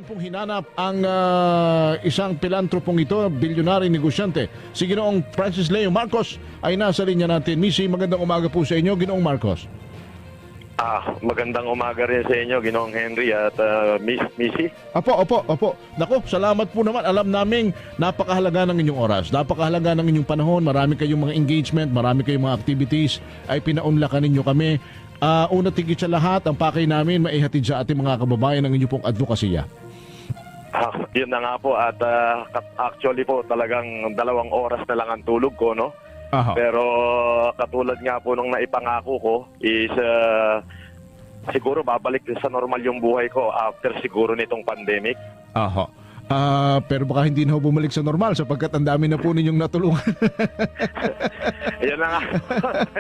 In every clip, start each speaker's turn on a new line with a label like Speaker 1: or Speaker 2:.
Speaker 1: namin pong hinanap ang isang pilantropong ito, bilyonary negosyante. Si Ginoong Francis Leo Marcos ay nasa linya natin. Missy, magandang umaga po sa inyo, Ginoong Marcos.
Speaker 2: Magandang umaga rin sa inyo, Ginoong Henry at Missy.
Speaker 1: Opo. Nako, salamat po naman. Alam naming napakahalaga ng inyong oras, napakahalaga ng inyong panahon. Marami kayong mga engagement, marami kayong mga activities. Ay pinaunlakan ninyo kami. Una tigit sa lahat, ang pakay namin maihatid sa ating mga kababayan ng inyong pong advokasya.
Speaker 2: Yun na nga po at actually po talagang 2 oras na lang ang tulog ko, no?
Speaker 1: Aha.
Speaker 2: Pero katulad nga po nung naipangako ko is siguro babalik sa normal yung buhay ko after siguro nitong pandemic.
Speaker 1: Aha. Pero baka hindi na ho bumalik sa normal sapagkat ang dami na po ninyong natulungan.
Speaker 2: Yan na nga.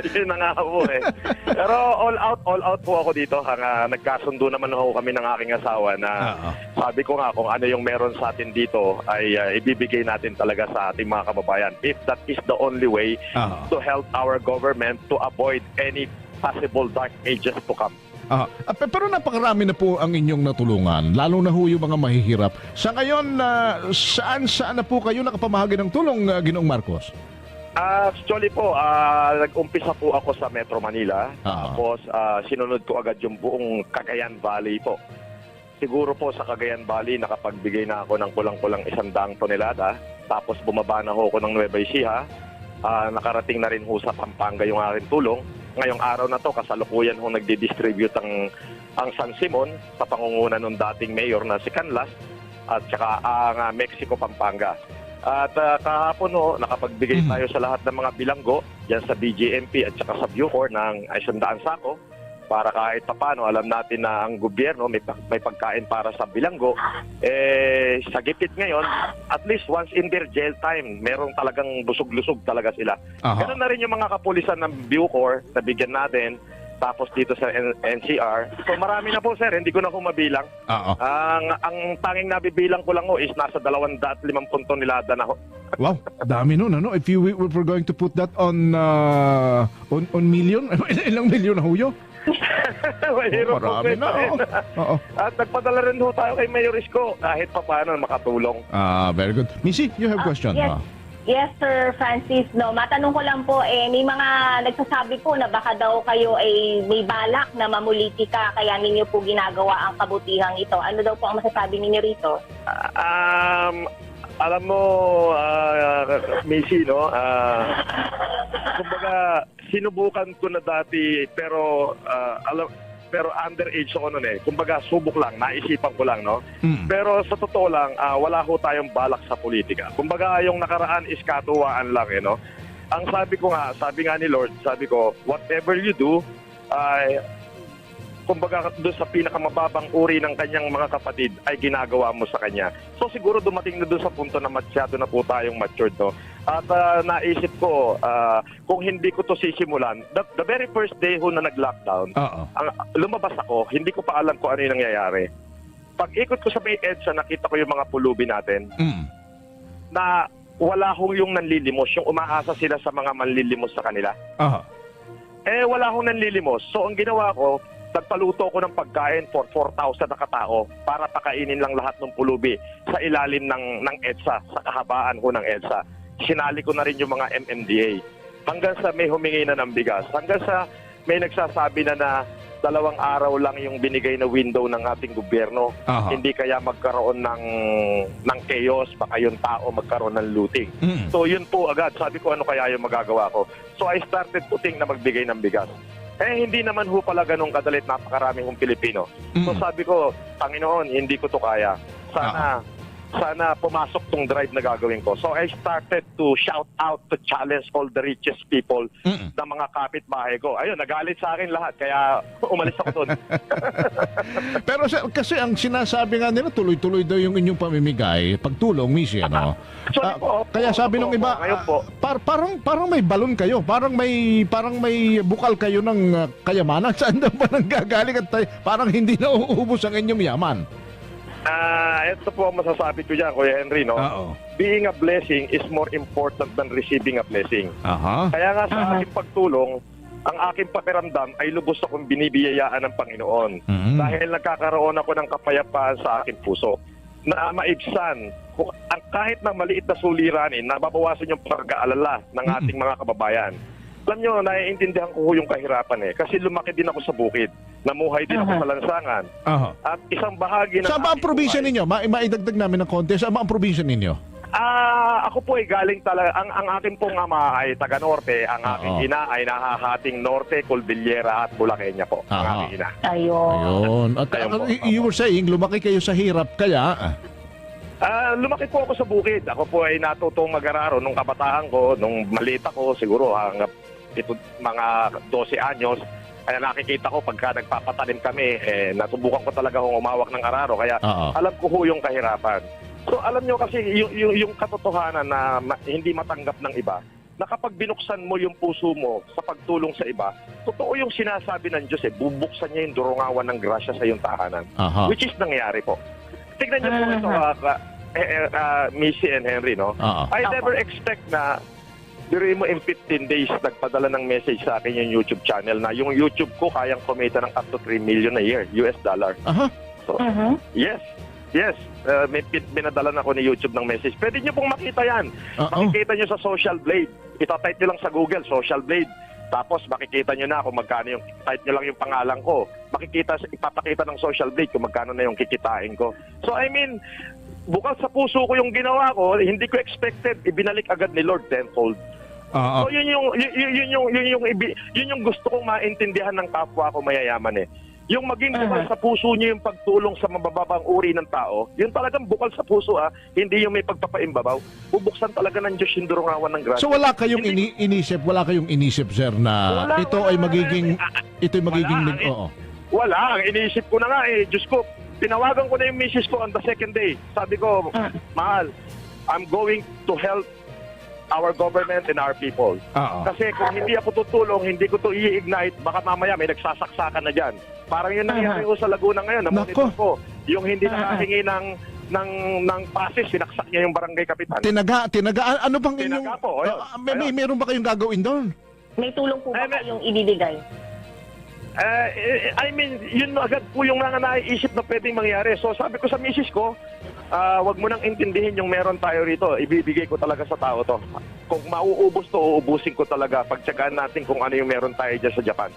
Speaker 2: Yun na nga po eh. Pero all out po ako dito. Nagkasundo naman ho kami ng aking asawa na sabi ko nga kung ano yung meron sa atin dito ay ibibigay natin talaga sa ating mga kababayan. If that is the only way to help our government to avoid any possible dark ages to come.
Speaker 1: Pero napakarami na po ang inyong natulungan, lalo na ho yung mga mahihirap. Sa ngayon, saan na po kayo nakapamahagi ng tulong, Ginoong Marcos?
Speaker 2: Actually po, nag-umpisa po ako sa Metro Manila. Tapos sinunod ko agad yung buong Cagayan Valley po. Siguro po sa Cagayan Valley, nakapagbigay na ako ng kulang-kulang 100 tonelada. Tapos bumaba na ho ako ng Nueva Ecija. Nakarating na rin ho sa Pampanga yung aking tulong. Ngayong araw na to, kasalukuyan ho nagdi-distribute ang San Simon sa pangunguna ng dating mayor na si Canlas at saka ang Mexico, Pampanga. At kahapon ho, nakapagbigay tayo sa lahat ng mga bilanggo dyan sa BGMP at saka sa Bucor ng 100 sako para kahit papano alam natin na ang gobyerno may pagkain para sa bilanggo. Sa gipit ngayon, at least once in their jail time, merong talagang busog-lusog talaga sila. Ganun na rin yung mga kapulisan ng Bucor na bigyan natin. Tapos dito sa NCR. So marami na po sir, hindi ko na ho mabilang. Ang tanging nabibilang ko lang ho is nasa 250 tonelada na ho.
Speaker 1: Wow, dami nun, ano? If we're going to put that on million, ilang milyon na ho yun?
Speaker 2: Marami na. At nagpadala rin ho tayo kay Mayor Isko kahit pa paano makatulong.
Speaker 1: Very good. Missy, you have question?
Speaker 3: Yes, Sir Francis. No, matanong ko lang po, may mga nagsasabi po na baka daw kayo ay may balak na mamulitika kaya ninyo po ginagawa ang kabutihang ito. Ano daw po ang masasabi ninyo rito?
Speaker 2: Alam mo, Missy, no? Kumbaga, sinubukan ko na dati pero pero underage ako noon eh. Kumbaga, subok lang, naisipan ko lang, no? Pero sa totoo lang, wala ho tayong balak sa politika. Kumbaga, yung nakaraan is katuwaan lang, eh, no? Ang sabi nga ni Lord, sabi ko, whatever you do, kumbaga, doon sa pinakamababang uri ng kanyang mga kapatid ay ginagawa mo sa kanya. So siguro dumating na doon sa punto na masyado na po tayong matured, no? At naisip ko, kung hindi ko to sisimulan, the very first day ho na nag-lockdown, lumabas ako, hindi ko pa alam kung ano yung nangyayari. Pag ikot ko sa may EDSA, nakita ko yung mga pulubi natin na wala ho yung nanlilimos, yung umaasa sila sa mga manlilimos sa kanila. Wala ho nanlilimos. So ang ginawa ko, nagpaluto ko ng pagkain for 4,000 na katao para pakainin lang lahat ng pulubi sa ilalim ng EDSA, sa kahabaan ko ng EDSA. Sinali ko na rin yung mga MMDA. Hanggang sa may humingi na ng bigas. Hanggang sa may nagsasabi na 2 araw lang yung binigay na window ng ating gobyerno. Hindi kaya magkaroon ng chaos, baka yung tao magkaroon ng looting. So yun po agad, sabi ko ano kaya yung magagawa ko. So I started putting na magbigay ng bigas. Hindi naman ho pala ganun kadalit, napakarami hong Pilipino. So sabi ko, Panginoon, hindi ko to kaya. Sana pumasok tong drive na gagawin ko. So I started to shout out, to challenge all the richest people na mga kapitbahay ko. Ayun, nagalit sa akin lahat, kaya umalis ako doon.
Speaker 1: Pero kasi ang sinasabi nga nila, tuloy-tuloy daw yung inyong pamimigay, pagtulong, Missy, ano? Kaya sabi nung iba, parang may balon kayo, parang may bukal kayo ng kayamanan. Saan daw ba nanggagaling at parang hindi na uubos ang inyong yaman?
Speaker 2: Ito po ang masasabi ko dyan, Kuya Henry, no? Being a blessing is more important than receiving a blessing. Kaya nga sa aking pagtulong, ang aking pakiramdam ay lubos akong binibiyayaan ng Panginoon. Dahil nagkakaroon ako ng kapayapaan sa aking puso na maibsan kung ang kahit na maliit na suliranin, nababawasan yung pag-aalala ng ating mga kababayan. Alam nyo, naiintindihan ko yung kahirapan kasi lumaki din ako sa bukid. Namuhay din ako sa lansangan. At isang bahagi ng
Speaker 1: saan ba ang probinsya ninyo? Maidagdag namin ng konti. Saan ba ang probinsya ninyo?
Speaker 2: Ako po ay galing talaga, ang akin pong ama ay taga-norte, ang aking ina ay nahahating norte, Cordillera at Bulaqueña po. Ang aking ina.
Speaker 1: Ayun. At you were saying, lumaki kayo sa hirap, kaya...
Speaker 2: lumaki po ako sa bukid. Ako po ay natutong mag-araro nung kabataan ko, nung maliit ako, siguro hanggang mga 12 anyos. Kaya nakikita ko pagka nagpapatanim kami, natubukan ko talaga kung umawak ng araro. Kaya alam ko ho yung kahirapan. So alam nyo kasi yung katotohanan na hindi matanggap ng iba, na kapag binuksan mo yung puso mo sa pagtulong sa iba, totoo yung sinasabi ng Diyos bubuksan niya yung durungawan ng grasya sa iyong tahanan. Which is nangyari po. Tignan niyo po ito, Missy and Henry, no? I never expect na dirin mo in 15 days nagpadala ng message sa akin yung YouTube channel na yung YouTube ko kayang kumita ng up to 3 million a year, US dollar. So, yes. May binadala na ako ni YouTube ng message. Pwede nyo pong makita yan. Makikita nyo sa Social Blade. Itatype nyo lang sa Google, Social Blade. Tapos makikita nyo na kung magkano yung, type nyo lang yung pangalan ko. Ipapakita ng Social Blade kung magkano na yung kikitain ko. So I mean, bukal sa puso ko yung ginawa ko, hindi ko expected, ibinalik agad ni Lord tenfold. So yun yung gusto kong maintindihan ng kapwa ko mayayaman Yung maging bukal sa puso niyo yung pagtulong sa mabababang uri ng tao, yun talagang bukal sa puso hindi yung may pagpapaimbabaw. Bubuksan talaga ng Diyos yung durungawan ng grasya.
Speaker 1: So wala kayong inisip, sir, na ito ay magiging
Speaker 2: Wala, ang inisip ko na nga Diyos ko, tinawagan ko na yung misis ko on the second day. Sabi ko, mahal, I'm going to help our government and our people. Kasi kung hindi ako tutulong, hindi ko to i-ignite, baka mamaya may nagsasaksakan na dyan. Parang yun nangyari ko sa Laguna ngayon. Namonitor ko, yung hindi nakahingi ng pases, sinaksak niya yung barangay kapitan.
Speaker 1: Tinaga, ano bang inyong...
Speaker 2: Tinaga po.
Speaker 1: Meron ba kayong gagawin doon?
Speaker 3: May tulong po ba kayong ibibigay?
Speaker 2: I mean, yun agad po yung mga naiisip na pwedeng mangyari. So sabi ko sa misis ko, wag mo nang intindihin yung meron tayo rito. Ibibigay ko talaga sa tao to. Kung mauubos to, uubusin ko talaga. Pagtsagaan natin kung ano yung meron tayo dyan sa Japan.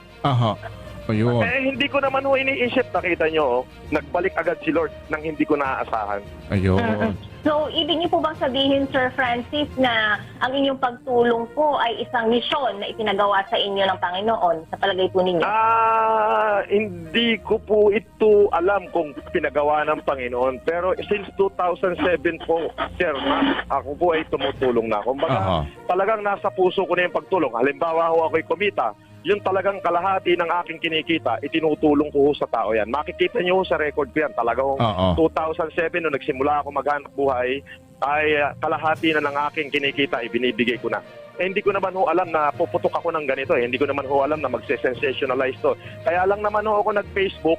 Speaker 1: Ayun.
Speaker 2: Hindi ko naman iniisip. Nakita nyo, nagbalik agad si Lord nang hindi ko naaasahan.
Speaker 1: Ayun.
Speaker 3: So, ibig niyo po bang sabihin, Sir Francis, na ang inyong pagtulong po ay isang misyon na ipinagawa sa inyo ng Panginoon sa palagay po ninyo?
Speaker 2: Hindi ko po ito alam kung pinagawa ng Panginoon. Pero since 2007 po, sir, ako po ay tumutulong na. Kumbaga, talagang nasa puso ko na yung pagtulong. Halimbawa ho ako'y kumita, yung talagang kalahati ng aking kinikita, itinutulong ko sa tao yan. Makikita nyo sa record ko yan. Talagang 2007, nung nagsimula ako maghanap buhay, ay kalahati na ng aking kinikita, ibinibigay ko na. Hindi ko naman ho alam na puputok ako ng ganito. Hindi ko naman ho alam na magse-sensationalize to. Kaya lang naman ho ako nag-Facebook.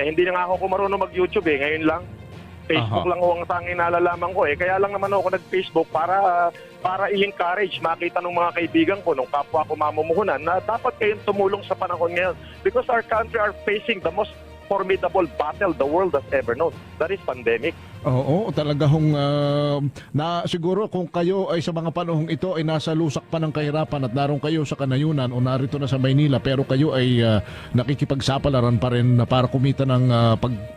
Speaker 2: Hindi na nga ako marunong mag-YouTube Ngayon lang. Facebook lang ho ang tanging nalalaman ko Kaya lang naman ako nag-Facebook para i-encourage, makita ng mga kaibigan ko, nung kapwa ko mamumuhunan, na dapat kayong tumulong sa panahon ngayon. Because our country are facing the most formidable battle the world has ever known. That is pandemic.
Speaker 1: Oo, talaga na siguro kung kayo ay sa mga panahong ito ay nasa lusak pa ng kahirapan at naroon kayo sa kanayunan o narito na sa Maynila, pero kayo ay nakikipagsapalaran pa rin para kumita ng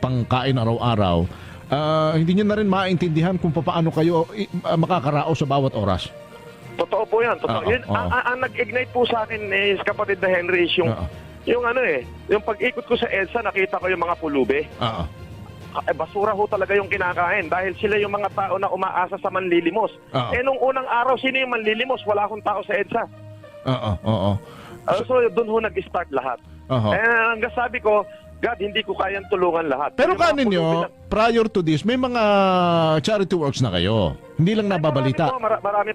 Speaker 1: pangkain araw-araw. Hindi nyo na rin maintindihan kung paano kayo makakaraos sa bawat oras.
Speaker 2: Totoo po yan. Ang nag-ignite po sa akin is kapatid na Henry is yung pag-ikot ko sa EDSA, nakita ko yung mga pulube. Basura ho talaga yung kinakain dahil sila yung mga tao na umaasa sa manlilimos. Nung unang araw, sino yung manlilimos? Wala akong tao sa EDSA. So doon ho nag-start lahat. Hanggang sabi ko, God, hindi ko kayang tulungan lahat.
Speaker 1: Pero kaninyo, prior to this, may mga charity works na kayo. Hindi lang nababalita.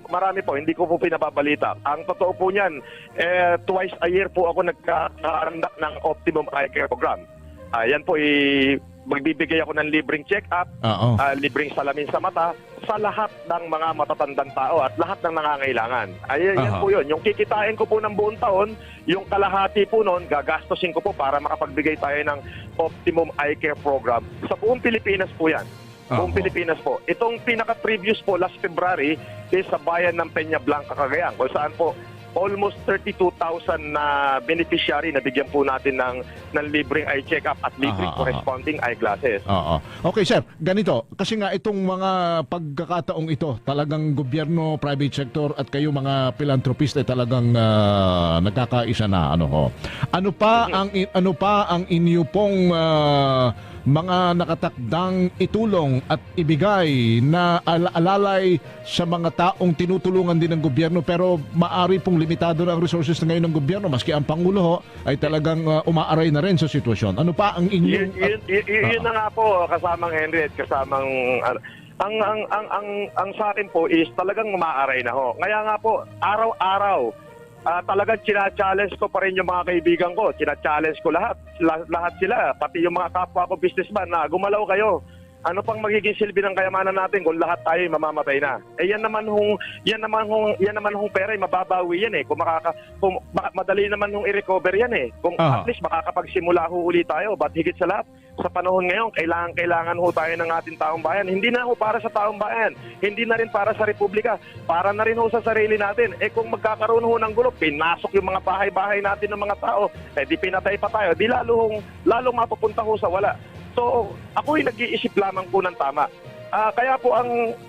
Speaker 2: Marami po. Hindi ko po pinababalita. Ang totoo po niyan, twice a year po ako nagkakarandak ng Optimum Eye Care Program. Yan po magbibigay ako ng libreng check-up,
Speaker 1: Oo.
Speaker 2: libreng salamin sa mata sa lahat ng mga matatandang tao at lahat ng nangangailangan. Ay, yan po yun. Yung kikitain ko po ng buong taon, yung kalahati po noon, gagastosin ko po para makapagbigay tayo ng Optimum Eye Care Program. Sa buong Pilipinas po yan. Buong Pilipinas po. Itong pinaka-previous po, last February, is sa bayan ng Peña Blanca, Cagayan, kung saan po almost 32,000 na beneficiary na bigyan po natin ng libreng eye check-up at libreng corresponding eyeglasses.
Speaker 1: Oo. Okay, sir. Ganito. Kasi nga itong mga pagkakataong ito, talagang gobyerno, private sector at kayo mga philanthropist ay talagang nagkakaisa na. Ano pa ang inyo pong mga nakatakdang itulong at ibigay na alalay sa mga taong tinutulungan din ng gobyerno pero maari pong limitado na ang resources na ngayon ng gobyerno maski ang Pangulo ay talagang umaaray na rin sa sitwasyon. Ano pa ang inyong...
Speaker 2: Yun na nga po, kasamang Henry at kasamang... Ang sa akin po is talagang umaaray na ho. Kaya nga po, araw-araw, talagang china-challenge ko pa rin yung mga kaibigan ko. China-challenge ko lahat sila, pati yung mga kapwa ko businessman na gumalaw kayo. Ano pang magiging silbi ng kayamanan natin kung lahat tayo mamamatay na? Yan naman hong pera ay mababawi yan eh. Kung madali naman hong i-recover yan eh. Kung at least makakapagsimula ho uli tayo, but higit sa lahat sa panahon ngayon, kailangan ho tayo ng ating taong bayan. Hindi na ho para sa taong bayan, hindi na rin para sa republika, para na rin ho sa sarili natin. Kung magkakaroon ho ng gulo, pinasok yung mga bahay-bahay natin ng mga tao, di pinatay pa tayo, di lalong mapupunta ho sa wala. So, ako'y nag-iisip lamang po ng tama. Kaya po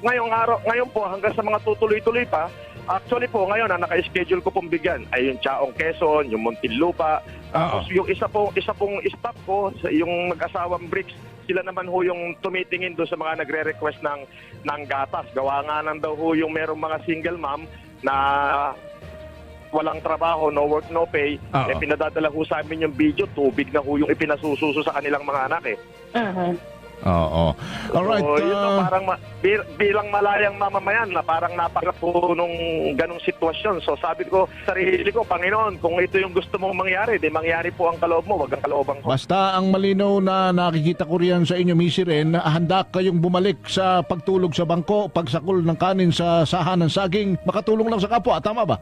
Speaker 2: ngayon po hanggang sa mga tutuloy-tuloy pa, actually po ngayon naka-schedule ko pong bigyan ay yung Chaong Quezon, yung Muntinlupa, tapos yung isa pong staff ko, yung mag-asawang Bricks, sila naman ho yung tumitingin doon sa mga nagre-request ng gatas. Gawa nga nang daw ho yung merong mga single mom na walang trabaho, no work, no pay, pinadadala ho sa amin yung video, tubig na ho yung ipinasususo sa kanilang mga anak eh.
Speaker 1: Oo. Alright.
Speaker 2: So, yun parang bilang malayang mamamayan na parang napaka po nung ganong sitwasyon. So sabi ko, sarili ko, Panginoon, kung ito yung gusto mong mangyari, di mangyari po ang kaloob mo, wag ang kalooban ko.
Speaker 1: Basta ang malinaw na nakikita ko riyan sa inyo, Missy Ren, handa kayong bumalik sa pagtulog sa bangko, pagsakol ng kanin sa sahan ng saging, makatulong lang sa kapwa. Tama ba?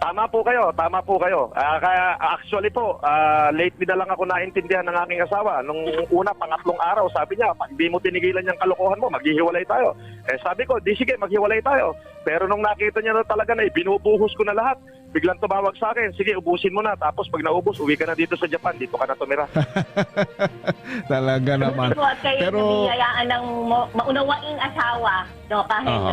Speaker 2: Tama po kayo. Kaya actually po, lately na lang ako naintindihan ng aking asawa. Nung una, pangatlong araw, sabi niya, pag di mo tinigilan yung kalokohan mo, maghihiwalay tayo. Sabi ko, di sige, maghiwalay tayo. Pero nung nakita niya na talaga na binubuhos ko na lahat, biglang tumawag sa akin, sige, ubusin mo na. Tapos pag naubos, uwi ka na dito sa Japan, dito ka na tumira.
Speaker 1: Talaga naman.
Speaker 3: At kayo nabiyayaan ng maunawaing asawa. No,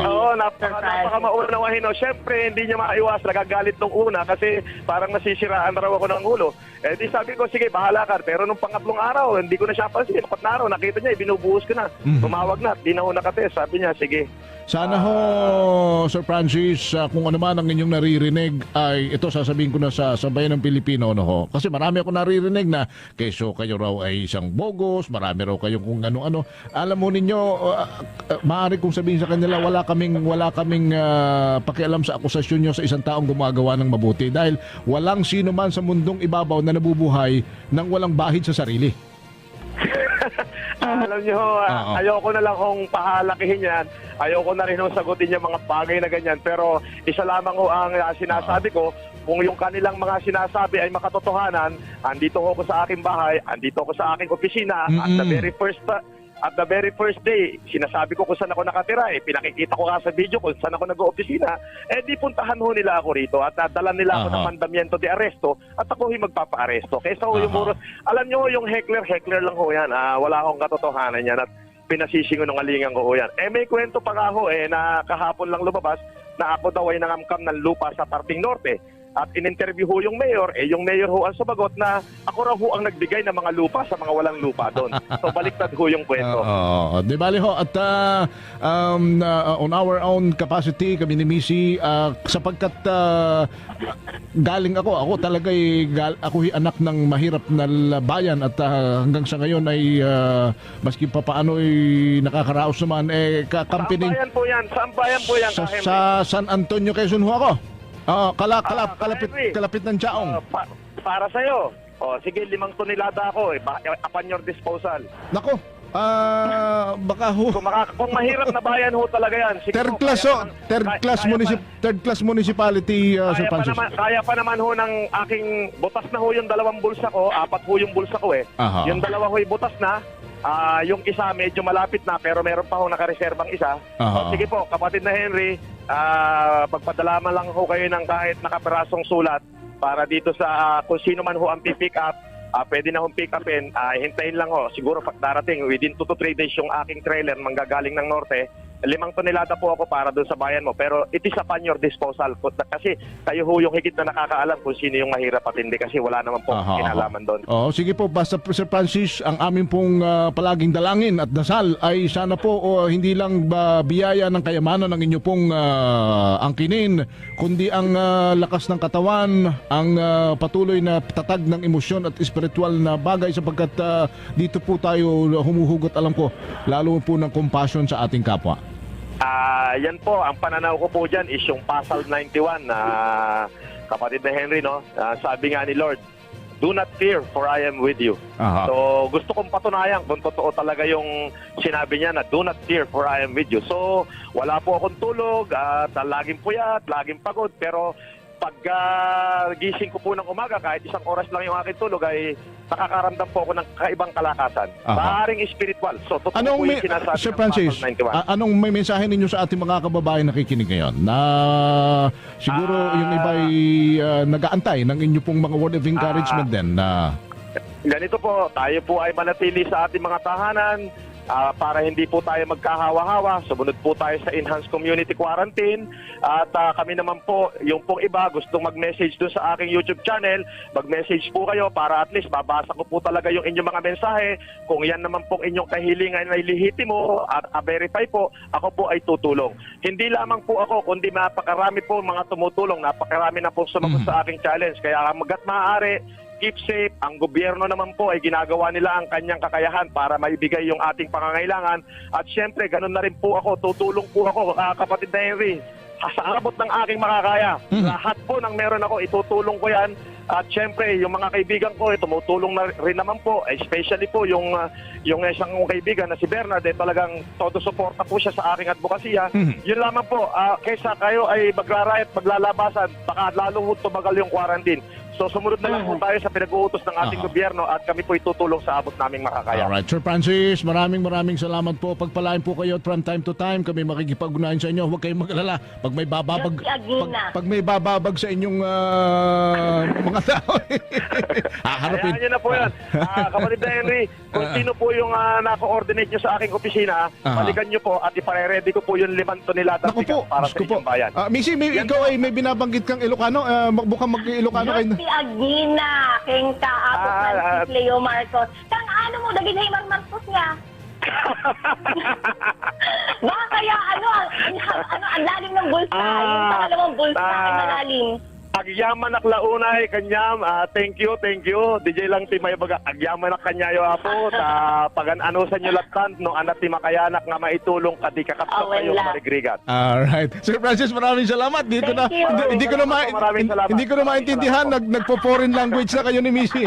Speaker 2: Oo, napaka maunawahin. Siyempre, hindi niya maiwas. Nagagalit nung una kasi parang nasisiraan raw ako ng ulo. Di sabi ko, sige, bahala ka. Pero nung pangatlong araw, hindi ko na siya pansin. 4 na araw, nakita niya, binubuhos ko na. Tumawag na, di na ho nakatest. Sabi niya, sige.
Speaker 1: Sana ho, Sir Francis, kung ano man ang inyong naririnig, ay ito sasabihin ko na sa bayan ng Pilipino, ho. Kasi marami ako naririnig na keso kayo raw ay isang bogus, marami raw kayong kung ano-ano. Alam mo ninyo, maaari kong sabihin sa kanila, wala kaming pakialam sa akusasyon nyo sa isang taong gumagawa ng mabuti. Dahil walang sino man sa mundong ibabaw na nabubuhay nang walang bahid sa sarili.
Speaker 2: Alam niyo, ayoko na lang kung pahalakihin yan. Ayoko na rin kung sagutin yung mga bagay na ganyan. Pero isa lamang ho ang sinasabi ko, kung yung kanilang mga sinasabi ay makatotohanan, andito ako sa aking bahay, andito ako sa aking opisina, at the very first day, sinasabi ko kung saan ako nakatira, pinakikita ko nga sa video kung saan ako nag-oopisina, di puntahan ho nila ako rito at dala nila ako ng mandamiento de arresto at ako magpapa-aresto. Kaysa ho yung alam nyo, yung heckler lang ho yan. Wala akong katotohanan yan at pinasisinungalingan ko ho yan. May kwento pa nga ho na kahapon lang lumabas na ako daw ay nangamkam ng lupa sa parting norte. At in-interview ho yung mayor, yung mayor ho ang sumagot na ako raw ho ang nagbigay ng mga lupa sa mga walang lupa doon. So baliktad ho yung kwento.
Speaker 1: Di bali ho, at on our own capacity, kami ni Missy, sapagkat galing ako talaga ako'y anak ng mahirap na bayan at hanggang sa ngayon ay maski pa paano ay nakakaraos naman.
Speaker 2: Saan bayan po yan?
Speaker 1: Sa San Antonio, Quezon ho ako. Kalapit ng Chaong.
Speaker 2: Para sa'yo. O, sige, 5 tonelada ako. Upon your disposal.
Speaker 1: Nako, baka ho.
Speaker 2: Kung mahirap na bayan ho talaga yan. Sige
Speaker 1: Third
Speaker 2: po,
Speaker 1: class,
Speaker 2: kaya
Speaker 1: third class municipality, Sir Francis.
Speaker 2: Kaya pa naman ho ng aking butas na ho yung 2 bulsa ko, 4 ho yung bulsa ko eh.
Speaker 1: Aha.
Speaker 2: Yung 2 ho'y butas na. Yung isa medyo malapit na pero meron pa ho nakareserbang isa.
Speaker 1: Aha.
Speaker 2: So, sige po, kapatid na Henry, pagpadala man lang ho kayo ng kahit nakapirasong sulat para dito sa kung sino man ho ang pipick up. Pwede na hong pick upin, hintayin lang ho. Siguro pag darating, within 2 to 3 days yung aking trailer manggagaling ng norte, 5 tonelada po ako para doon sa bayan mo. Pero it is upon your disposal. Kasi kayo ho yung higit na nakakaalam kung sino yung mahirap at hindi kasi wala naman po kinalaman doon.
Speaker 1: Sige po, basta Sir Francis, ang amin pong palaging dalangin at dasal ay sana po hindi lang biyaya ng kayamanan ng inyo pong angkinin, kundi ang lakas ng katawan, ang patuloy na tatag ng emosyon at espiritual na bagay sapagkat dito po tayo humuhugot, alam ko, lalo po ng compassion sa ating kapwa.
Speaker 2: Yan po, ang pananaw ko po dyan is yung Pasal 91 na kapatid na Henry, no? Sabi nga ni Lord, do not fear for I am with you.
Speaker 1: Aha.
Speaker 2: So gusto kong patunayan kung totoo talaga yung sinabi niya na do not fear for I am with you. So wala po akong tulog at laging puyat, laging pagod, pero pag gising ko po ng umaga, kahit 1 oras lang yung aking tulog, ay nakakaramdam po ako ng kaibang kalakasan. Maaaring spiritual. So, totoo po yung sinasabi
Speaker 1: Sir
Speaker 2: ng
Speaker 1: Francis,
Speaker 2: Pasal 91.
Speaker 1: anong may mensahe ninyo sa ating mga kababayan nakikinig ngayon? Na siguro yung iba ay nag-aantay ng inyo pong mga word of encouragement din.
Speaker 2: Ganito po, tayo po ay manatili sa ating mga tahanan para hindi po tayo magkahawa-hawa. Sumunod po tayo sa Enhanced Community Quarantine. At kami naman po, yung pong iba, gustong mag-message doon sa aking YouTube channel, mag-message po kayo para at least babasa ko po talaga yung inyong mga mensahe. Kung yan naman pong inyong kahilingan ay lihitimo at verify po, ako po ay tutulong. Hindi lamang po ako, kundi napakarami po mga tumutulong, napakarami na po sumagot sa aking challenge. Kaya hangga't maaari, keep safe. Ang gobyerno naman po ay ginagawa nila ang kanyang kakayahan para maibigay yung ating pangangailangan. At syempre, ganun na rin po ako. Tutulong po ako, kapatid na Henry. Sa abot ng aking makakaya. Lahat po ng meron ako, itutulong ko yan. At syempre, yung mga kaibigan ko, tumutulong na rin naman po. Especially po yung isang kaibigan na si Bernard, talagang todo suporta po siya sa aking advokasya. Yun lamang po, kaysa kayo ay magrarayat, maglalabasan, baka lalong tumagal yung quarantine. So sumunod na lang po tayo sa pinag-uutos ng ating gobyerno at kami po itutulong sa abot naming makakaya.
Speaker 1: Alright, Sir Francis, maraming salamat po. Pagpalain po kayo from time to time. Kami makikipag-unahin sa inyo. Huwag kayong mag-alala. Pag may bababag sa inyong mga tao.
Speaker 2: Hayaan nyo na po yan. Kapatid na Henry, kung sino po yung nako-coordinate nyo sa aking opisina, balikan nyo po at ipare-ready ko po yung 5 tonelada para sa inyong bayan.
Speaker 1: Missy, ikaw ay may binabanggit kang Ilocano. Mukhang mag-Ilocano kayo.
Speaker 3: Agina, keng kaabot Francis Leo Marcos. Kang ano mo, daging Heyman Marcos niya. Baka kaya ang lalim ng bulsa. Yung pangalawang bulsa ay malalim.
Speaker 2: Agyaman ak launay kanyam, thank you DJ lang ti may baga agyaman ak kanyayo apo sa pagan-ano sa inyo latan no anak ti makayanak nga maitulong kadi kakapsat kayo marigrigat.
Speaker 1: Alright, Sir Francis, maraming salamat dito. Na hindi ko na maintindihan, nagpo-foreign language na kayo ni Missy.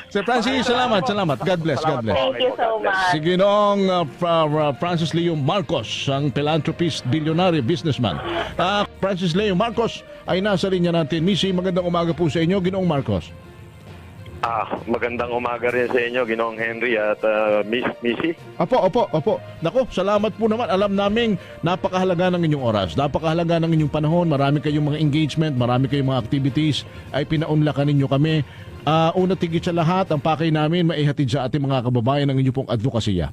Speaker 1: Sir Francis, salamat. God bless.
Speaker 3: Thank you so much.
Speaker 1: Sige noong Francis Leo Marcos, ang philanthropist, billionaire, businessman. Francis Leo Marcos ay nasa linya natin. Missy, magandang umaga po sa inyo, Ginoong Marcos.
Speaker 2: Magandang umaga rin sa inyo, Ginoong Henry at Missy.
Speaker 1: Opo. Nako, salamat po naman. Alam naming napakahalaga ng inyong oras, napakahalaga ng inyong panahon. Marami kayong mga engagement, marami kayong mga activities. Ay pinaunlakan ninyo kami. Una tigit sa lahat, ang pakay namin maihatid sa ating mga kababayan ng inyong pong advokasya.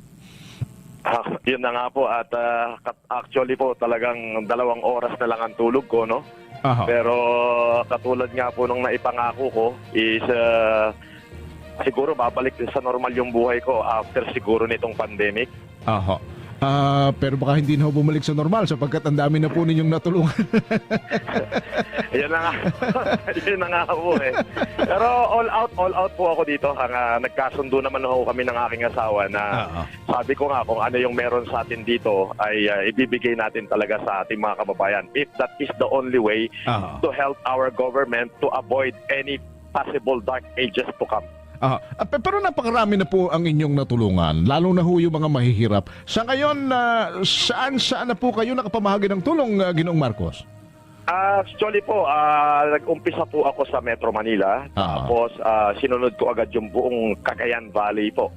Speaker 2: Yun na nga po at actually po talagang 2 oras na lang ang tulog ko, no? Pero katulad nga po nung naipangako ko is siguro babalik sa normal yung buhay ko after siguro nitong pandemic.
Speaker 1: Pero baka hindi na bumalik sa normal sapagkat ang dami na po ninyong natulungan.
Speaker 2: Yan na nga po eh. Pero all out po ako dito. Nagkasundo naman ako kami ng aking asawa na sabi ko nga kung ano yung meron sa atin dito ay ibibigay natin talaga sa ating mga kababayan. If that is the only way to help our government to avoid any possible dark ages to come.
Speaker 1: Pero napakarami na po ang inyong natulungan, lalo na ho yung mga mahihirap. Sa ngayon, saan na po kayo nakapamahagi ng tulong, Ginoong Marcos?
Speaker 2: Actually po, nag-umpisa po ako sa Metro Manila. Tapos sinunod ko agad yung buong Cagayan Valley po.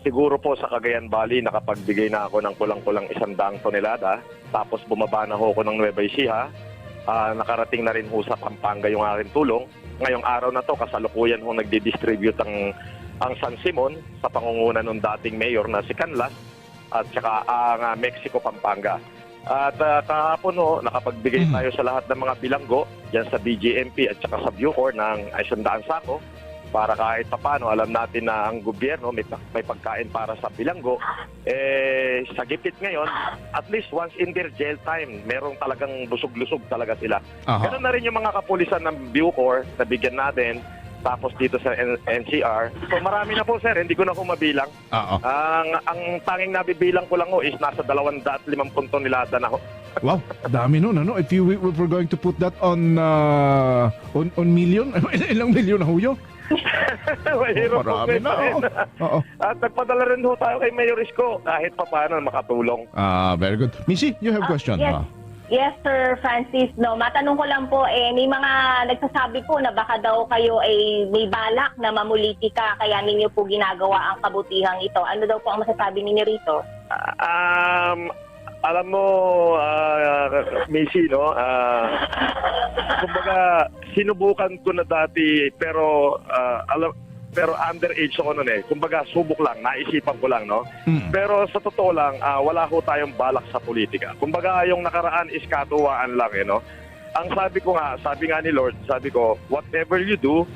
Speaker 2: Siguro po sa Cagayan Valley, nakapagbigay na ako ng kulang-kulang 100 tonelada. Tapos bumaba na ho ako ng Nueva Ecija. Nakarating na rin ho sa Pampanga yung aking tulong. Ngayong araw na to, kasalukuyan ho nagdi-distribute ang San Simon sa pangunguna ng dating mayor na si Canlas at saka ang Mexico, Pampanga. At kahapon ho, nakapagbigay tayo sa lahat ng mga bilanggo dyan sa BGMP at saka sa Bucor ng 100 sako para kahit papano alam natin na ang gobyerno may pagkain para sa bilanggo. Sa gipit ngayon, at least once in their jail time, merong talagang busog-lusog talaga sila. Ganun na rin yung mga kapulisan ng Bucor na bigyan natin. Tapos dito sa NCR. So marami na po, sir. Hindi ko na po mabilang. Ang tanging nabibilang ko lang ho is nasa 250 tonelada na ho.
Speaker 1: Wow, dami nun, ano? If we're going to put that on million, ilang milyon na ho yun? Marami na.
Speaker 2: At nagpadala rin ho tayo kay Mayor Isko kahit pa paano makatulong.
Speaker 1: Very good. Missy, you have a question?
Speaker 3: Yes, Sir Francis. No, matanong ko lang po, may mga nagsasabi po na baka daw kayo ay may balak na mamulitika kaya ninyo po ginagawa ang kabutihang ito. Ano daw po ang masasabi ninyo rito?
Speaker 2: Alam mo, Missy, no? Kumbaga, sinubukan ko na dati pero pero underage ako noon eh. Kumbaga, subok lang, naisipan ko lang, no? Pero sa totoo lang, wala ho tayong balak sa politika. Kumbaga, yung nakaraan is katuwaan lang, eh, no? Ang sabi nga ni Lord, sabi ko, whatever you do,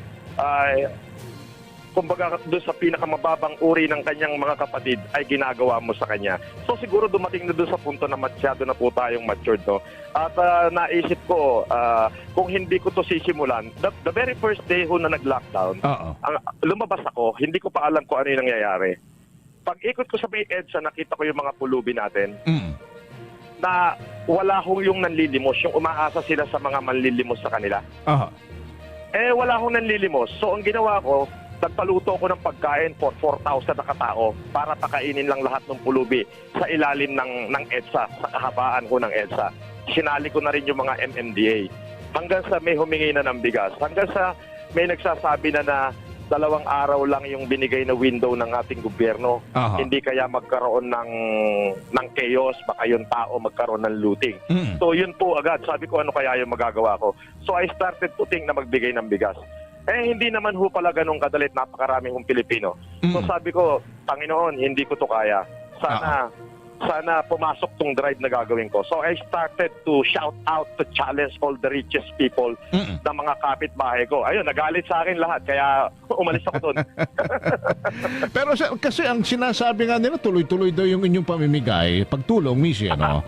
Speaker 2: kumbaga doon sa pinakamababang uri ng kanyang mga kapatid ay ginagawa mo sa kanya. So siguro dumating na doon sa punto na masyado na po tayong matured, no? At naisip ko, kung hindi ko to sisimulan, the very first day ho na nag-lockdown, lumabas ako, hindi ko pa alam kung ano yung nangyayari. Pag ikot ko sa may EDSA, nakita ko yung mga pulubi natin, na wala ho yung nanlilimos, yung umaasa sila sa mga manlilimos sa kanila. Wala hong nanlilimos. So ang ginawa ko, nagpaluto ko ng pagkain for 4,000 na katao para pakainin lang lahat ng pulubi sa ilalim ng EDSA, sa kahabaan ko ng EDSA. Sinali ko na rin yung mga MMDA. Hanggang sa may humingi na ng bigas. Hanggang sa may nagsasabi na 2 araw lang yung binigay na window ng ating gobyerno. Hindi kaya magkaroon ng chaos, baka yung tao magkaroon ng looting. So yun po agad, sabi ko ano kaya yung magagawa ko. So I started to think na magbigay ng bigas. Hindi naman ho pala ganun kadalit, napakarami hong Pilipino. So sabi ko, Panginoon, hindi ko to kaya. Sana pumasok tong drive na gagawin ko. So I started to shout out, to challenge all the richest people na mga kapitbahay ko. Ayun, nagalit sa akin lahat, kaya umalis ako doon.
Speaker 1: Pero kasi ang sinasabi nga nila, tuloy-tuloy daw yung inyong pamimigay, pagtulong, Missy, ano?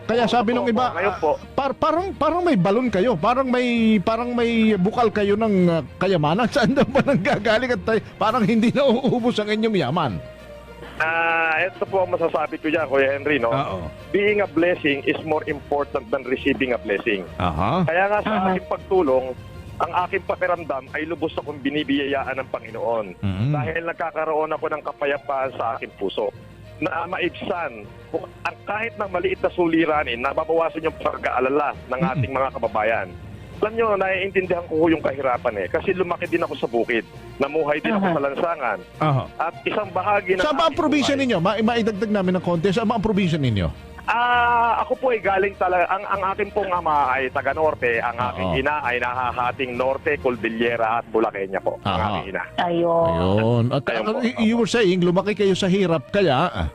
Speaker 1: Kaya sabi nung iba, parang may balon kayo, parang may bukal kayo ng kayamanan. Saan daw ba nanggagaling at parang hindi na uubos ang inyong yaman?
Speaker 2: Ito po ang masasabi ko dyan, Kuya Henry, no? Being a blessing is more important than receiving a blessing. Kaya nga sa aking pagtulong, ang aking pakiramdam ay lubos akong binibiyayaan ng Panginoon. Dahil nagkakaroon ako ng kapayapaan sa aking puso. Na maibsan, kahit na maliit na suliranin, nababawasan yung pag-aalala ng ating mga kababayan. Alam nyo, naiintindihan ko yung kahirapan eh. Kasi lumaki din ako sa bukid. Namuhay din ako sa lansangan. At isang bahagi ng...
Speaker 1: Saan ba ang probinsya ninyo? Maidagdag namin ng konti. Saan ba ang probinsya ninyo?
Speaker 2: Ako po ay galing talaga. Ang aking pong ama ay taga-norte. Ang aking ina ay nahahating norte, Cordillera at Bulaqueña po. Ang aking ina.
Speaker 3: Ayun.
Speaker 1: At you were saying, lumaki kayo sa hirap, kaya...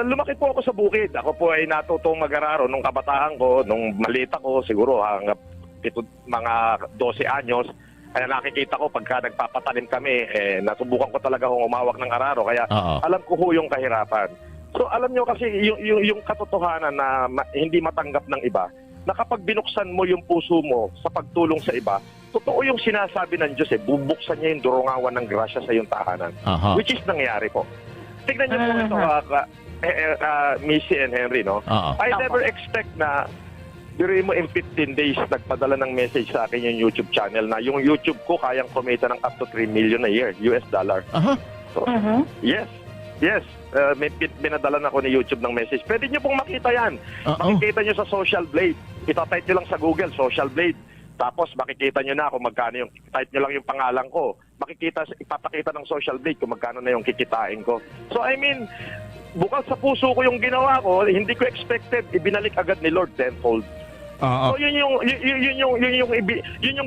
Speaker 2: Lumaki po ako sa bukid. Ako po ay natutong mag-araro nung kabataan ko, nung maliit ako, siguro hanggang mga 12 anyos. Kaya nakikita ko pagka nagpapatanim kami, natubukan ko talaga kung umawak ng araro. Kaya alam ko ho yung kahirapan. So alam nyo kasi yung katotohanan na hindi matanggap ng iba, na kapag binuksan mo yung puso mo sa pagtulong sa iba, totoo yung sinasabi ng Diyos bubuksan niya yung durungawan ng grasya sa iyong tahanan. Which is nangyari po. Tignan niyo po ito, Missy and Henry, no? I never expect na Biruin mo in 15 days, nagpadala ng message sa akin yung YouTube channel na yung YouTube ko kayang kumita ng up to 3 million a year, US dollar.
Speaker 1: Aha.
Speaker 2: So, yes. May binadala na ako ni YouTube ng message. Pwede nyo pong makita yan. Makikita nyo sa Social Blade. Itatype nyo lang sa Google, Social Blade. Tapos makikita nyo na kung magkano yung, type nyo lang yung pangalan ko. Ipapakita ng Social Blade kung magkano na yung kikitain ko. So I mean, bukal sa puso ko yung ginawa ko, hindi ko expected, ibinalik agad ni Lord tenfold. So yun yung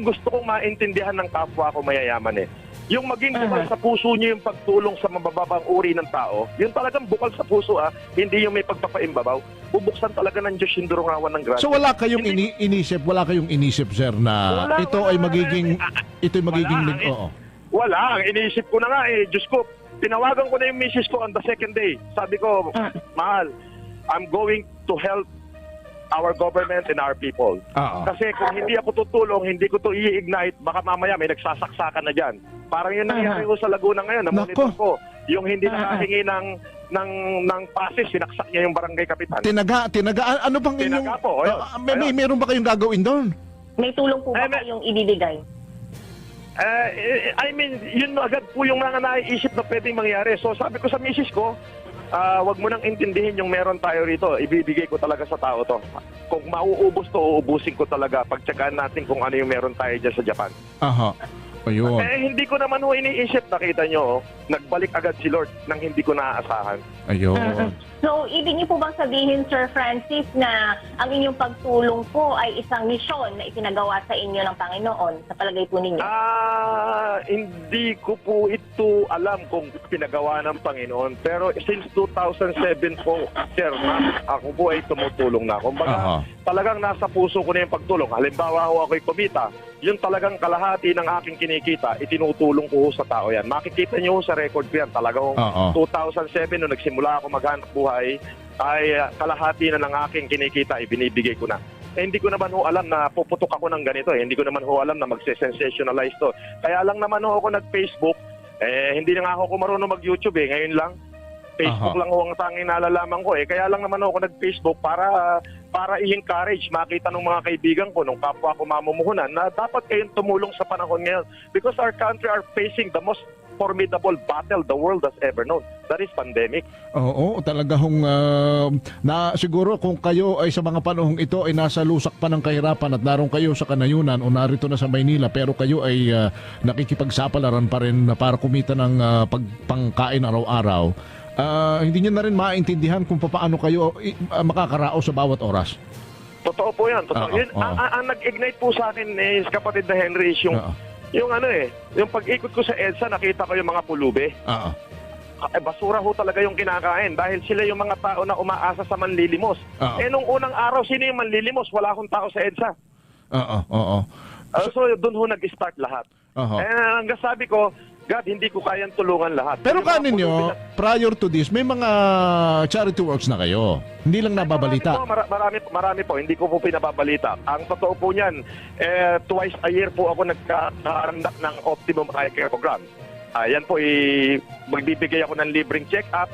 Speaker 2: gusto kong maintindihan ng kapwa ko mayayaman eh. Yung maging bukal sa puso niyo yung pagtulong sa mabababang uri ng tao, yun talagang bukal sa puso hindi yung may pagpapaimbabaw. Bubuksan talaga ng Diyos yung durungawan ng grasya.
Speaker 1: So wala kayong inisip, sir, na ito ay magiging
Speaker 2: Wala, ang iniisip ko na nga Diyos ko, tinawagan ko na yung misis ko on the second day. Sabi ko, mahal, I'm going to help our government and our people. Kasi kung hindi ako tutulong, hindi ko to i-ignite, baka mamaya may nagsasaksakan na dyan. Parang yun nangyari ko sa Laguna ngayon, na-monitor ko. Yung hindi nakahingi ng pasis, sinaksak niya yung barangay kapitan.
Speaker 1: Tinaga, ano bang inyong...
Speaker 2: Tinaga po,
Speaker 1: meron ba kayong gagawin doon?
Speaker 3: May tulong po ba kayong ibibigay?
Speaker 2: I mean, yun agad po yung mga naiisip na pwedeng mangyari. So sabi ko sa misis ko, wag mo nang intindihin yung meron tayo rito. Ibibigay ko talaga sa tao to. Kung mauubos to, uubusin ko talaga. Pagtsagaan natin kung ano yung meron tayo dyan sa Japan.
Speaker 1: Ayun.
Speaker 2: Hindi ko naman iniisip. Nakita nyo, nagbalik agad si Lord nang hindi ko naaasahan.
Speaker 1: Ayun.
Speaker 3: So, ibig niyo po bang sabihin, Sir Francis, na ang inyong pagtulong po ay isang misyon na itinagawa sa inyo ng Panginoon, sa palagay po ninyo?
Speaker 2: Hindi ko po ito alam kung pinagawa ng Panginoon. Pero since 2007 po, sir, ako po ay tumutulong na. Kumbaga, talagang nasa puso ko na yung pagtulong. Halimbawa ako ako'y kumita, yung talagang kalahati ng aking kinikita, itinutulong ko sa tao yan. Makikita nyo sa record ko yan. Talagang 2007, nung nagsimula ako maghanap buhay, ay kalahati na ng aking kinikita, ibinibigay ko na. Hindi ko naman ho alam na puputok ako ng ganito. Hindi ko naman ho alam na magse-sensationalize to. Kaya lang naman ho ako nag-Facebook. Hindi na nga ako marunong mag-YouTube Ngayon lang. Facebook lang ho ang tanging nalalaman ko Kaya lang naman ako nag-Facebook para i-encourage, makita ng mga kaibigan ko, nung kapwa ko mamumuhunan, na dapat kayong tumulong sa panahon ngayon. Because our country are facing the most formidable battle the world has ever known. That is pandemic.
Speaker 1: Oo, talaga na siguro kung kayo ay sa mga panahong ito ay nasa lusak pa ng kahirapan at naroon kayo sa kanayunan o narito na sa Maynila, pero kayo ay nakikipagsapalaran pa rin para kumita ng pangkain araw-araw. Hindi nyo na rin maintindihan kung paano kayo makakaraos sa bawat oras.
Speaker 2: Totoo po yan. Totoo. Ang nag-ignite po sa akin kapatid na Henry is yung pag-ikot ko sa EDSA, nakita ko yung mga pulube. Basura ho talaga yung kinakain dahil sila yung mga tao na umaasa sa manlilimos. Nung unang araw, sino yung manlilimos? Wala akong tao sa EDSA. So doon ho nag-start lahat. Hanggang sabi ko, God, hindi ko kayang tulungan lahat.
Speaker 1: Pero kaninyo, prior to this, may mga charity works na kayo. Hindi lang nababalita.
Speaker 2: Marami po. Hindi ko po pinababalita. Ang totoo po niyan, twice a year po ako nagkarandak ng Optimum Eye Care Program. Yan po, magbibigay ako ng libreng check-up,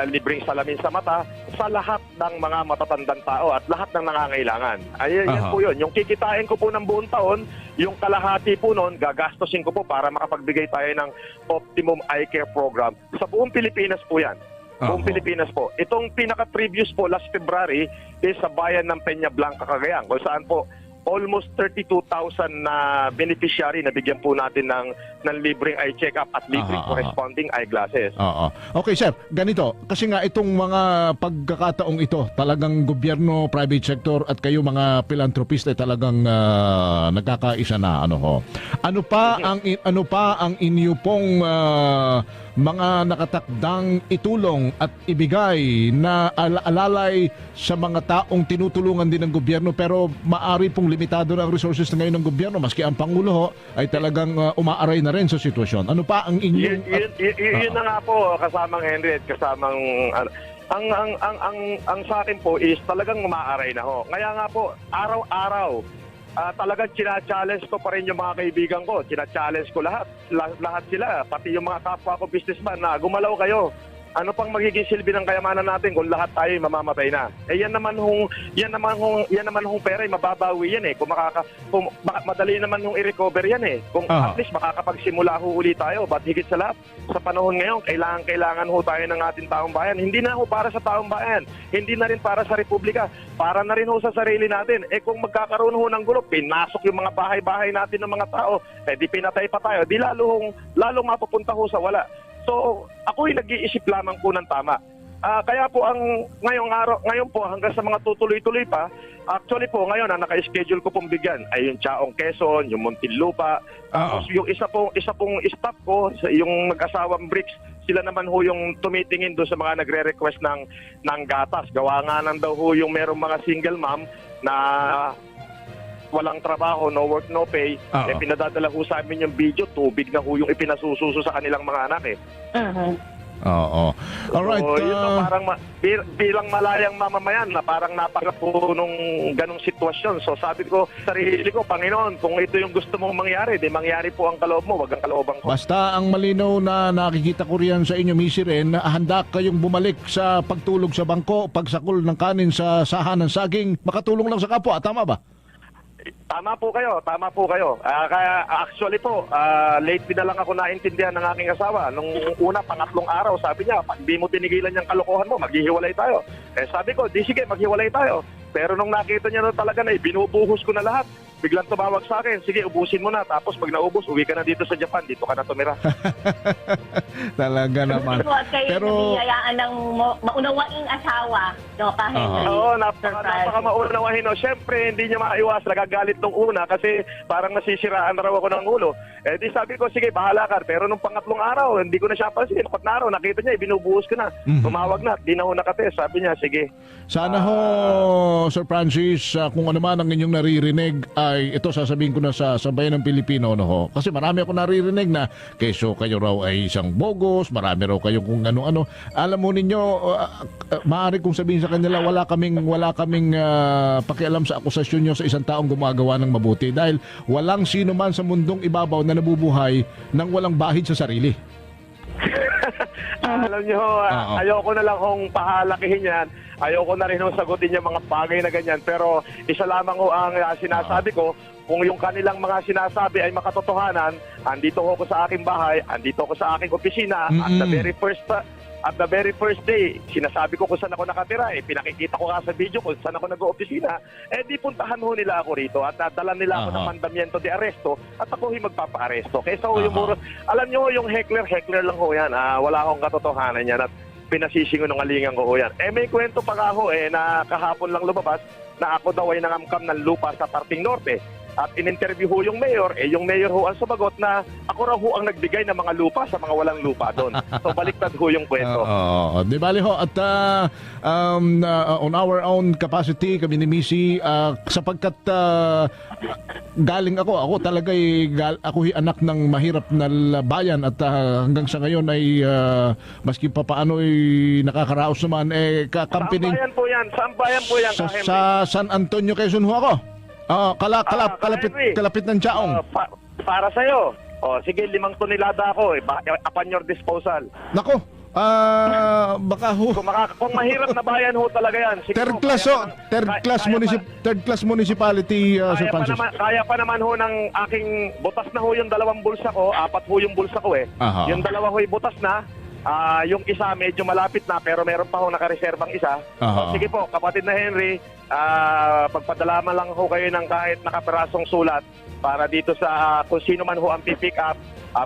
Speaker 2: libreng salamin sa mata, sa lahat ng mga matatandang tao at lahat ng nangangailangan. Yan po yun. Yung kikitain ko po ng buong taon, yung kalahati po noon, gagastosin ko po para makapagbigay tayo ng Optimum Eye Care Program. Sa buong Pilipinas po yan. Buong Pilipinas po. Itong pinaka-previous po, last February, is sa bayan ng Peña Blanca, Cagayan, kung saan po almost 32,000 na beneficiary na bigyan po natin ng libreng eye check-up at libreng corresponding eyeglasses.
Speaker 1: Okay, sir. Ganito. Kasi nga itong mga pagkakataong ito, talagang gobyerno, private sector at kayo mga philanthropist ay talagang nagkakaisa na. Ano pa ang inyo pong mga nakatakdang itulong at ibigay na alalay sa mga taong tinutulungan din ng gobyerno, pero maari pong limitado na ang resources na ngayon ng gobyerno, maski ang Pangulo ay talagang umaaray na rin sa sitwasyon. Ano pa ang inyong...
Speaker 2: Yun na nga po, kasamang Henry at kasamang... Ang sa akin po is talagang umaaray na ho. Kaya nga po, araw-araw, talagang china-challenge ko pa rin yung mga kaibigan ko. China-challenge ko lahat sila, pati yung mga kapwa ko businessman na gumalaw kayo. Ano pang magiging silbi ng kayamanan natin kung lahat tayo mamamatay na? Yan naman hong pera mababawi yan eh. Kung madali naman hong i-recover yan eh. Kung at least makakapagsimula ho uli tayo. But higit sa lahat, sa panahon ngayon, kailangan ho tayo ng ating taong bayan. Hindi na ho para sa taong bayan. Hindi na rin para sa Republika. Para na rin ho sa sarili natin. Kung magkakaroon ho ng gulo, pinasok yung mga bahay-bahay natin ng mga tao, di pinatay pa tayo. Di lalong mapupunta ho sa wala. So, ako'y nag-iisip lamang po ng tama. Kaya po ngayon po hanggang sa mga tutuloy-tuloy pa, actually po ngayon ang naka-schedule ko pong bigyan ay yung Chaong Quezon, yung Muntinlupa, tapos yung isa pong staff ko, yung mag-asawang Bricks, sila naman ho yung tumitingin doon sa mga nagre-request ng gatas. Gawa nga nang daw ho yung merong mga single mom na walang trabaho, no work, no pay, pinadadala ho sa amin yung video, tubig na ho yung ipinasususo sa kanilang mga anak eh.
Speaker 1: Oo. Alright.
Speaker 2: So, yun parang bilang malayang mamamayan na parang napakapo nung ganong sitwasyon. So sabi ko, sarili ko, Panginoon, kung ito yung gusto mong mangyari, di mangyari po ang kaloob mo, wag ang kalooban ko.
Speaker 1: Basta ang malinaw na nakikita ko riyan sa inyo, Missy Ren, handa kayong bumalik sa pagtulog sa bangko, pagsakol ng kanin sa sahan ng saging, makatulong lang sa kapwa. Tama ba?
Speaker 2: Tama po kayo. Kaya actually po, lately na lang ako naintindihan ng aking asawa. Nung una, pangatlong araw, sabi niya, pag di mo tinigilan yung kalokohan mo, maghihiwalay tayo. Sabi ko, di sige, maghiwalay tayo. Pero nung nakita niya na talaga na binubuhos ko na lahat, biglang tumawag sa akin, sige, ubusin mo na. Tapos pag naubos, uwi ka na dito sa Japan, dito ka na tumira.
Speaker 1: Talaga naman.
Speaker 3: Pero nabiyayaan ng maunawaing asawa, no, kahit
Speaker 2: Oo, napaka maunawahin. No. Siyempre, hindi niya maiwas, nagagalit nung una kasi parang nasisiraan na raw ako ng ulo. Di sabi ko, sige, bahala ka. Pero nung pangatlong araw, hindi ko na siya pansin. Apat na araw, nakita niya, binubuhos ko na. Tumawag na, di na ho nakatest. Sabi niya, sige.
Speaker 1: Sana ho, Sir Francis, kung ano man ang inyong naririnig, ay ito sasabihin ko na sa bayan ng Pilipino, no ho. Kasi marami ako naririnig na keso kayo raw ay isang bogus, marami raw kayo kung ano-ano. Alam mo ninyo, maaari kong sabihin sa kanila, wala kaming pakialam sa akusasyon nyo sa isang taong gumagawa ng mabuti dahil walang sino man sa mundong ibabaw na nabubuhay nang walang bahid sa sarili.
Speaker 2: Alam nyo, ayoko na lang kung pahalakihin yan. Ayoko na rin kung sagutin yung mga bagay na ganyan. Pero isa lamang ho ang sinasabi ko, kung yung kanilang mga sinasabi ay makatotohanan, andito ako sa aking bahay, andito ako sa aking opisina, at the very first day, sinasabi ko kung saan ako nakatira, pinakikita ko nga sa video kung saan ako nag-oopisina, di puntahan ho nila ako rito at dala nila ako ng mandamiento de arresto at ako yung magpapa-aresto. Kaysa ho yung alam nyo yung heckler lang ho yan, wala akong katotohanan yan at pinasisinungalingan ko ho yan. May kwento pa nga ho na kahapon lang lumabas na ako daw ay nangamkam ng lupa sa parting norte. At in-interview ho yung mayor, yung mayor ho ang sumagot na ako raw ho ang nagbigay ng mga lupa sa mga walang lupa doon. So baliktad ho yung kwento.
Speaker 1: Di bali ho, at on our own capacity, kami ni Missy, sapagkat galing ako talaga ako'y anak ng mahirap na bayan at hanggang sa ngayon ay maski pa paano ay nakakaraos naman kakampi
Speaker 2: Saan bayan po yan?
Speaker 1: Sa San Antonio, Quezon ho ako. Kalapit ng Chaong.
Speaker 2: Para sa'yo. Sige, 5 tonelada ako. Upon your disposal.
Speaker 1: Nako, baka ho.
Speaker 2: Kung mahirap na bayan ho talaga yan. Sige
Speaker 1: Third class municipality, Sir Francis.
Speaker 2: Kaya pa naman ho ng aking butas na ho yung 2 bulsa ko. 4 ho yung bulsa ko Yung 2 ho'y butas na. Yung isa medyo malapit na pero meron pa ho nakareserbang isa. Sige po, kapatid na Henry, pagpadala man lang ho kayo ng kahit nakapirasong sulat para dito sa kung sino man ho ang pick up,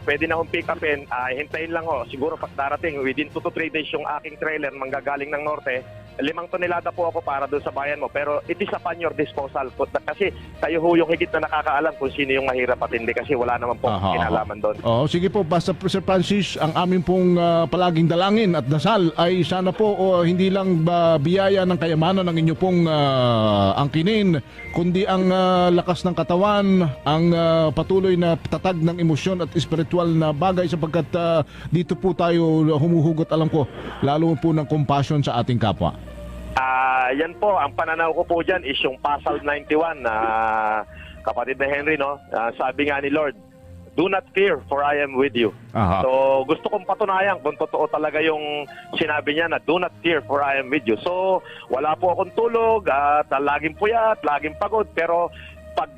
Speaker 2: pwede na hong pick upin. Hintayin lang ho, siguro pag darating within 2 to 3 days yung aking trailer manggagaling ng norte. 5 tonelada po ako para doon sa bayan mo, pero it is upon your disposal. Kasi kayo ho yung higit na nakakaalam kung sino yung mahirap at hindi kasi wala naman po kinalaman doon.
Speaker 1: Sige po, basta Sir Francis, ang amin pong palaging dalangin at dasal ay sana po hindi lang biyaya ng kayamanan ng inyo pong angkinin, kundi ang lakas ng katawan, ang patuloy na tatag ng emosyon at espiritual na bagay sapagkat dito po tayo humuhugot, alam ko, lalo po ng compassion sa ating kapwa.
Speaker 2: Yan po, ang pananaw ko po dyan is yung Pasal 91 na kapatid na Henry, no? Sabi nga ni Lord, do not fear for I am with you.
Speaker 1: Aha.
Speaker 2: So gusto kong patunayan kung totoo talaga yung sinabi niya na do not fear for I am with you. So wala po akong tulog at laging puyat, laging pagod, pero pag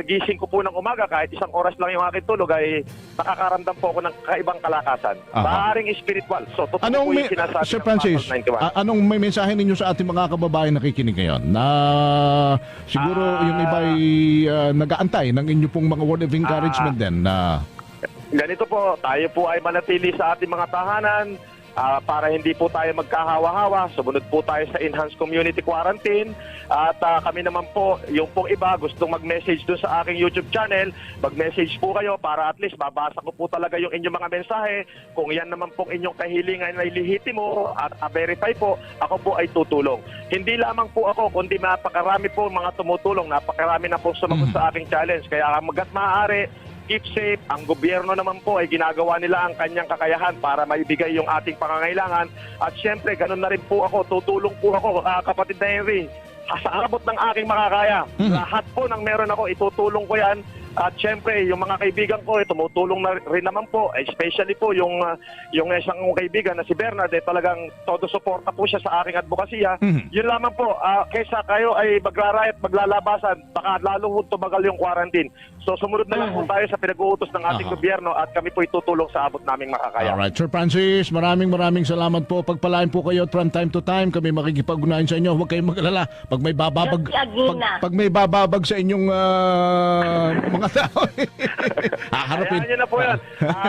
Speaker 2: gising ko po ng umaga, kahit isang oras lang yung aking tulog, ay nakakaramdam po ako ng kaibang kalakasan.
Speaker 1: Aha.
Speaker 2: Maaaring spiritual. So, totoo po yung sinasabi
Speaker 1: Sir
Speaker 2: ng
Speaker 1: Francis,
Speaker 2: Pastor 91.
Speaker 1: anong may mensahe ninyo sa ating mga kababayan nakikinig ngayon? Na siguro yung iba ay nag-aantay ng inyo pong mga word of encouragement din na
Speaker 2: Ganito po, tayo po ay manatili sa ating mga tahanan para hindi po tayo magkahawa-hawa. Sumunod po tayo sa enhanced community quarantine. At kami naman po, yung pong iba gustong mag-message doon sa aking YouTube channel, mag-message po kayo para at least babasa ko po talaga yung inyong mga mensahe. Kung yan naman pong inyong kahilingan ay lihitimo at verify po, ako po ay tutulong. Hindi lamang po ako, kundi napakarami po mga tumutulong, napakarami na po sumagot sa aking challenge. Kaya hangga't maaari, keep safe. Ang gobyerno naman po ay ginagawa nila ang kanyang kakayahan para maibigay yung ating pangangailangan. At syempre, ganun na rin po ako. Tutulong po ako, kapatid na Henry. Sa abot ng aking makakaya. Lahat po ng meron ako, itutulong ko yan. At syempre, yung mga kaibigan ko, tumutulong na rin naman po. Especially po yung isang kaibigan na si Bernard, talagang todo suporta po siya sa aking advokasya. Yun lamang po, kaysa kayo ay magrarayat, maglalabasan, baka lalo tumagal yung quarantine. So sumunod na lang po tayo sa pinag-uutos ng ating gobyerno at kami po itutulong sa abot naming makakaya.
Speaker 1: Alright, Sir Francis, maraming salamat po. Pagpalain po kayo from time to time. Kami makikipag-unahin sa inyo. Huwag kayong mag-alala. Pag may bababag, pag may bababag sa inyong mga tao. Haharapin.
Speaker 2: Hayaan nyo na po yan.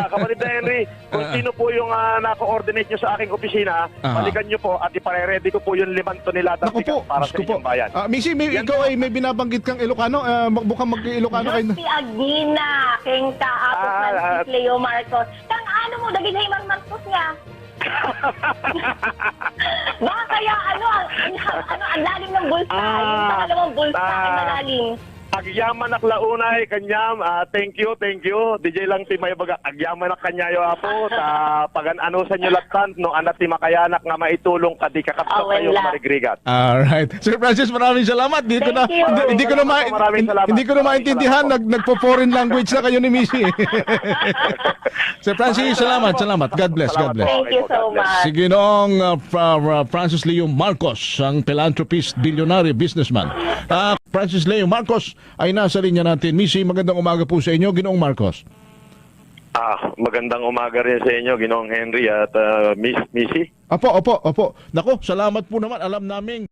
Speaker 2: Kapatid na Henry, kung sino po yung nako-coordinate nyo sa aking opisina, balikan nyo po at ipareredy ko po yung 5 toneladang
Speaker 1: Naku po,
Speaker 2: bigas para sa
Speaker 1: Diyos ko po.
Speaker 2: inyong bayan.
Speaker 1: Missy, ikaw ay may binabanggit kang Ilocano. Mukhang mag-Ilocano kayo.
Speaker 3: Justy Aguina, keng Apo Francis Leo Marcos. Kang ano mo, daging Heyman Marcos niya. Baka kaya ang lalim ng bulsa. Yung pangalawang bulsa ay malalim.
Speaker 2: Agyaman ak launay kanyam, thank you. DJ lang ti may baga, agyaman ak kanyayo apo, ta pagan-ano sa inyo latan, no anak ti makayanak nga maitulong kadi kakapsat kayo marigrigat.
Speaker 1: Alright. Sir Francis, maraming salamat. Dito na, hindi ko na maintindihan, nagpo-foreign language na kayo ni Missy. Sir Francis, salamat. God bless.
Speaker 3: Thank you so much.
Speaker 1: Sige noong Francis Leo Marcos, ang philanthropist, billionaire, businessman. Francis Leo Marcos ay nasa linya natin. Missy, magandang umaga po sa inyo, Ginoong Marcos.
Speaker 2: Magandang umaga rin sa inyo, Ginoong Henry at Missy.
Speaker 1: Opo. Nako, salamat po naman. Alam namin